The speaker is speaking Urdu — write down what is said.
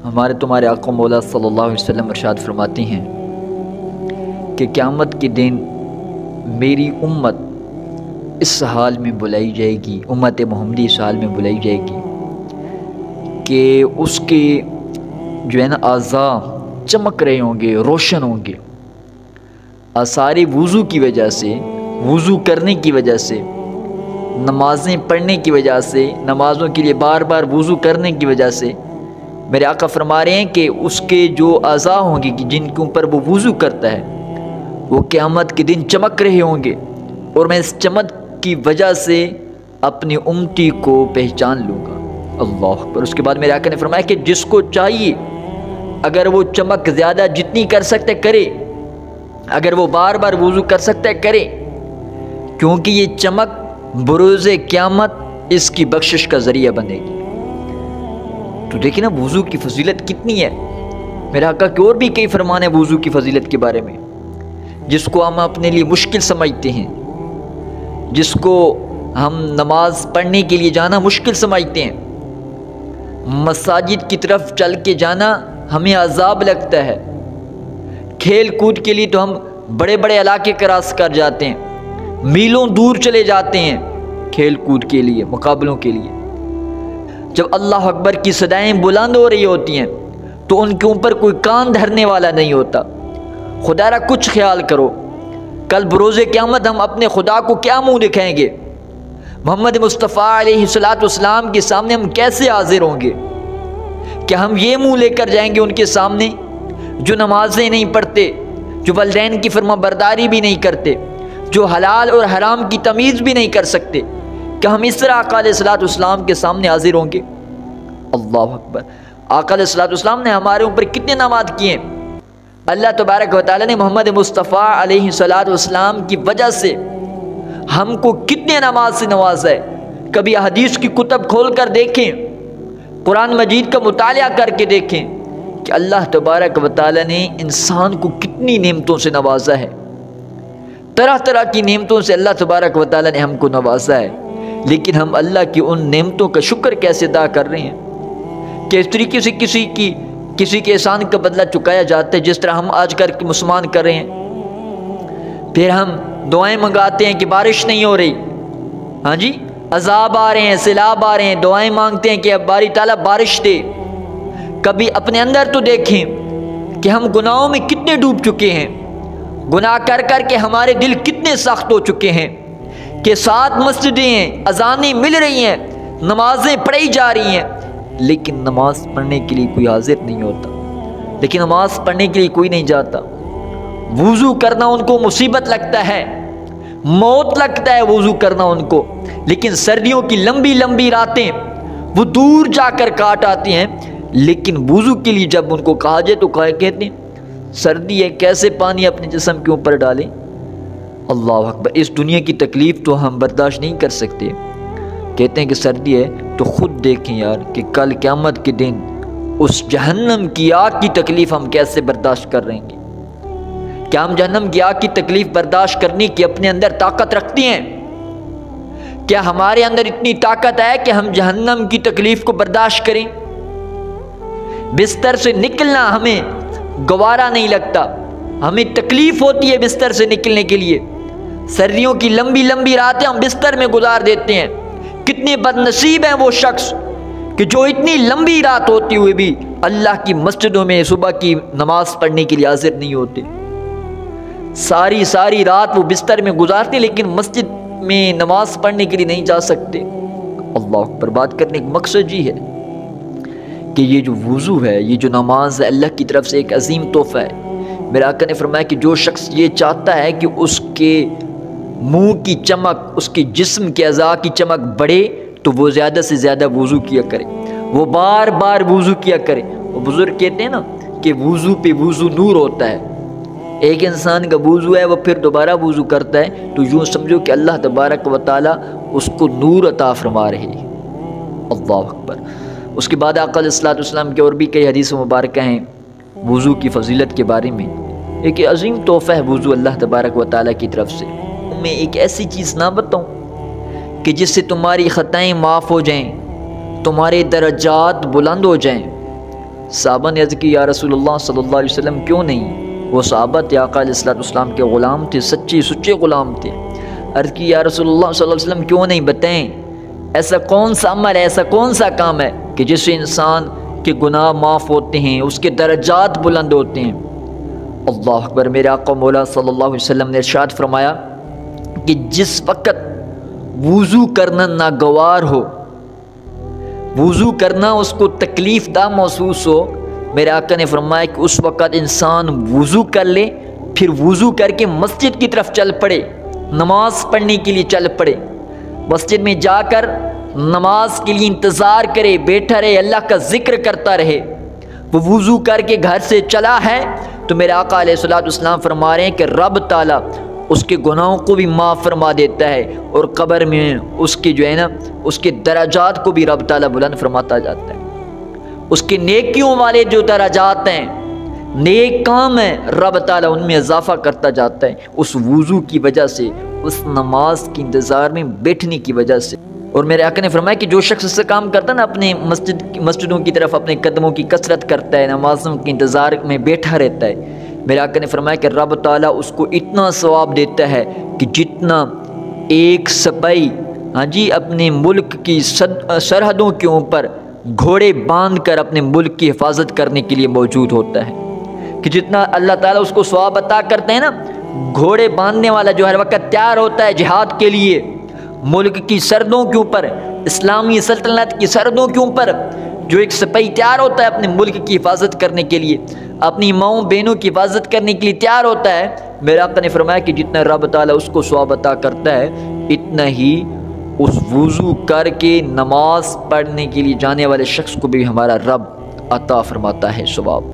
ہمارے تمہارے آقا مولا صلی اللہ علیہ وسلم ارشاد فرماتی ہیں کہ قیامت کے دن میری امت اس حال میں بلائی جائے گی، امت محمدی اس حال میں بلائی جائے گی کہ اس کے جو ہے نا اعضاء چمک رہے ہوں گے، روشن ہوں گے، آثار وضو کی وجہ سے، وضو کرنے کی وجہ سے، نمازیں پڑھنے کی وجہ سے، نمازوں کے لیے بار بار وضو کرنے کی وجہ سے میرے آقا فرما رہے ہیں کہ اس کے جو اعضاء ہوں گے کہ جن کے اوپر وہ وضو کرتا ہے وہ قیامت کے دن چمک رہے ہوں گے، اور میں اس چمک کی وجہ سے اپنی امتی کو پہچان لوں گا۔ اللہ اکبر۔ اس کے بعد میرے آقا نے فرمایا کہ جس کو چاہیے اگر وہ چمک زیادہ جتنی کر سکتے کرے، اگر وہ بار بار وضو کر سکتا ہے کرے، کیونکہ یہ چمک بروز قیامت اس کی بخشش کا ذریعہ بنے گی۔ تو دیکھیں نا وضو کی فضیلت کتنی ہے۔ میرے آقا کے اور بھی کئی فرمان ہیں وضو کی فضیلت کے بارے میں، جس کو ہم اپنے لیے مشکل سمجھتے ہیں، جس کو ہم نماز پڑھنے کے لیے جانا مشکل سمجھتے ہیں، مساجد کی طرف چل کے جانا ہمیں عذاب لگتا ہے، کھیل کود کے لیے تو ہم بڑے بڑے علاقے کراس کر جاتے ہیں، میلوں دور چلے جاتے ہیں کھیل کود کے لیے، مقابلوں کے لیے۔ جب اللہ اکبر کی صدائیں بلند ہو رہی ہوتی ہیں تو ان کے اوپر کوئی کان دھرنے والا نہیں ہوتا۔ خدا را کچھ خیال کرو، کل بروز قیامت ہم اپنے خدا کو کیا منہ دکھائیں گے؟ محمد مصطفیٰ علیہ السلام کے سامنے ہم کیسے حاضر ہوں گے؟ کیا ہم یہ منہ لے کر جائیں گے ان کے سامنے جو نمازیں نہیں پڑھتے، جو والدین کی فرما برداری بھی نہیں کرتے، جو حلال اور حرام کی تمیز بھی نہیں کر سکتے؟ کیا ہم اس طرح آقا علیہ السلام کے سامنے حاضر ہوں گے؟ اللہ اکبر۔ آقا علیہ السلام نے ہمارے اوپر کتنے انعامات کیے ہیں۔ اللہ تبارک و تعالیٰ نے محمد مصطفیٰ علیہ السلام کی وجہ سے ہم کو کتنے انعامات سے نوازا ہے۔ کبھی حدیث کی کتب کھول کر دیکھیں، قرآن مجید کا مطالعہ کر کے دیکھیں کہ اللہ تبارک و تعالیٰ نے انسان کو کتنی نعمتوں سے نوازا ہے۔ طرح طرح کی نعمتوں سے اللہ تبارک و تعالیٰ نے ہم کو نوازا ہے، لیکن ہم اللہ کی ان نعمتوں کا شکر کیسے ادا کر رہے ہیں کہ اس طریقے سے کسی کے احسان کا بدلہ چکایا جاتا ہے جس طرح ہم آج کل کے مسلمان کر رہے ہیں۔ پھر ہم دعائیں منگاتے ہیں کہ بارش نہیں ہو رہی، ہاں جی، عذاب آ رہے ہیں، سیلاب آ رہے ہیں، دعائیں مانگتے ہیں کہ اب باری تعالیٰ بارش دے۔ کبھی اپنے اندر تو دیکھیں کہ ہم گناہوں میں کتنے ڈوب چکے ہیں، گناہ کر کر کے ہمارے دل کتنے سخت ہو چکے ہیں کہ 7 مسجدیں ہیں، اذانیں مل رہی ہیں، نمازیں پڑھی جا رہی ہیں، لیکن نماز پڑھنے کے لیے کوئی حاضر نہیں ہوتا، لیکن نماز پڑھنے کے لیے کوئی نہیں جاتا۔ وضو کرنا ان کو مصیبت لگتا ہے، موت لگتا ہے وضو کرنا ان کو، لیکن سردیوں کی لمبی لمبی راتیں وہ دور جا کر کاٹ آتی ہیں، لیکن وضو کے لیے جب ان کو کہا جائے تو کہتے ہیں سردی ہے، کیسے پانی اپنے جسم کے اوپر ڈالیں؟ اللہ اکبر۔ اس دنیا کی تکلیف تو ہم برداشت نہیں کر سکتے، کہتے ہیں کہ سردی ہے، تو خود دیکھیں یار کہ کل قیامت کے دن اس جہنم کی آگ کی تکلیف ہم کیسے برداشت کر رہے ہیں؟ کیا ہم جہنم کی آگ کی تکلیف برداشت کرنے کی اپنے اندر طاقت رکھتی ہیں؟ کیا ہمارے اندر اتنی طاقت ہے کہ ہم جہنم کی تکلیف کو برداشت کریں؟ بستر سے نکلنا ہمیں گوارا نہیں لگتا، ہمیں تکلیف ہوتی ہے بستر سے نکلنے کے لیے۔ سردیوں کی لمبی لمبی راتیں ہم بستر میں گزار دیتے ہیں۔ کتنے بد نصیب ہیں وہ شخص کہ جو اتنی لمبی رات ہوتی ہوئے بھی اللہ کی مسجدوں میں صبح کی نماز پڑھنے کے لیے حاضر نہیں ہوتے۔ ساری رات وہ بستر میں گزارتے لیکن مسجد میں نماز پڑھنے کے لیے نہیں جا سکتے۔ اللہ اکبر۔ بات کرنے کا مقصد یہ ہے کہ یہ جو وضو ہے، یہ جو نماز ہے، اللہ کی طرف سے ایک عظیم تحفہ ہے۔ میرے آقا نے فرمایا کہ جو شخص یہ چاہتا ہے کہ اس کے منہ کی چمک، اس کے جسم کے اعضاء کی چمک بڑھے تو وہ زیادہ سے زیادہ وضو کیا کرے، وہ بار بار وضو کیا کرے۔ وہ بزرگ کہتے ہیں نا کہ وضو پہ وضو نور ہوتا ہے۔ ایک انسان کا وضو ہے وہ پھر دوبارہ وضو کرتا ہے تو یوں سمجھو کہ اللہ تبارک و تعالیٰ اس کو نور عطا فرما رہے ہیں۔ اللہ اکبر۔ اس کے بعد آقا علیہ السلام کے اور بھی کئی حدیث مبارکہ ہیں وضو کی فضیلت کے بارے میں۔ ایک عظیم تحفہ ہے وضو اللہ تبارک و تعالیٰ کی طرف سے۔ میں ایک ایسی چیز نہ بتاؤں کہ جس سے تمہاری خطائیں معاف ہو جائیں، تمہارے درجات بلند ہو جائیں، صحابہ نے عرض کی یا رسول اللہ صلی اللہ علیہ وسلم کیوں نہیں؟ وہ صحابہ تھے آقا علیہ السلام کے غلام تھے، سچے غلام تھے۔ عرض کی یا رسول اللہ صلی اللہ علیہ وسلم کیوں نہیں، بتائیں ایسا کون سا عمل ہے، ایسا کون سا کام ہے کہ جس سے انسان کے گناہ معاف ہوتے ہیں، اس کے درجات بلند ہوتے ہیں؟ اللہ اکبر۔ میرے آقا مولا صلی اللہ علیہ وسلم نے ارشاد فرمایا کہ جس وقت وضو کرنا ناگوار ہو، وضو کرنا اس کو تکلیف دہ محسوس ہو، میرے آقا نے فرمایا کہ اس وقت انسان وضو کر لے، پھر وضو کر کے مسجد کی طرف چل پڑے، نماز پڑھنے کے لیے چل پڑے، مسجد میں جا کر نماز کے لیے انتظار کرے، بیٹھا رہے، اللہ کا ذکر کرتا رہے۔ وہ وضو کر کے گھر سے چلا ہے تو میرے آقا علیہ السلام فرما رہے ہیں کہ رب تعالیٰ اس کے گناہوں کو بھی معاف فرما دیتا ہے، اور قبر میں اس کے جو ہے نا اس کے درجات کو بھی رب تعالیٰ بلند فرماتا جاتا ہے۔ اس کے نیکیوں والے جو درجات ہیں، نیک کام ہیں، رب تعالیٰ ان میں اضافہ کرتا جاتا ہے، اس وضو کی وجہ سے، اس نماز کے انتظار میں بیٹھنے کی وجہ سے۔ اور میرے آقا نے فرمایا کہ جو شخص اس سے کام کرتا ہے نا، اپنے مسجدوں کی طرف اپنے قدموں کی کثرت کرتا ہے، نمازوں کے انتظار میں بیٹھا رہتا ہے، میرے آقا نے فرمایا کہ رب تعالیٰ اس کو اتنا ثواب دیتا ہے کہ جتنا ایک سپاہی اپنے ملک کی سرحدوں کے اوپر گھوڑے باندھ کر اپنے ملک کی حفاظت کرنے کے لیے موجود ہوتا ہے، کہ جتنا اللہ تعالیٰ اس کو ثواب عطا کرتے ہیں نا، گھوڑے باندھنے والا جو ہر وقت تیار ہوتا ہے جہاد کے لیے ملک کی سرحدوں کے اوپر، اسلامی سلطنت کی سرحدوں کے اوپر، جو ایک سپاہی تیار ہوتا ہے اپنے ملک کی حفاظت کرنے کے لیے، اپنی ماؤں بہنوں کی حفاظت کرنے کے لیے تیار ہوتا ہے، میرے آقا نے فرمایا کہ جتنا رب تعالیٰ اس کو ثواب عطا کرتا ہے، اتنا ہی اس وضو کر کے نماز پڑھنے کے لیے جانے والے شخص کو بھی ہمارا رب عطا فرماتا ہے ثواب۔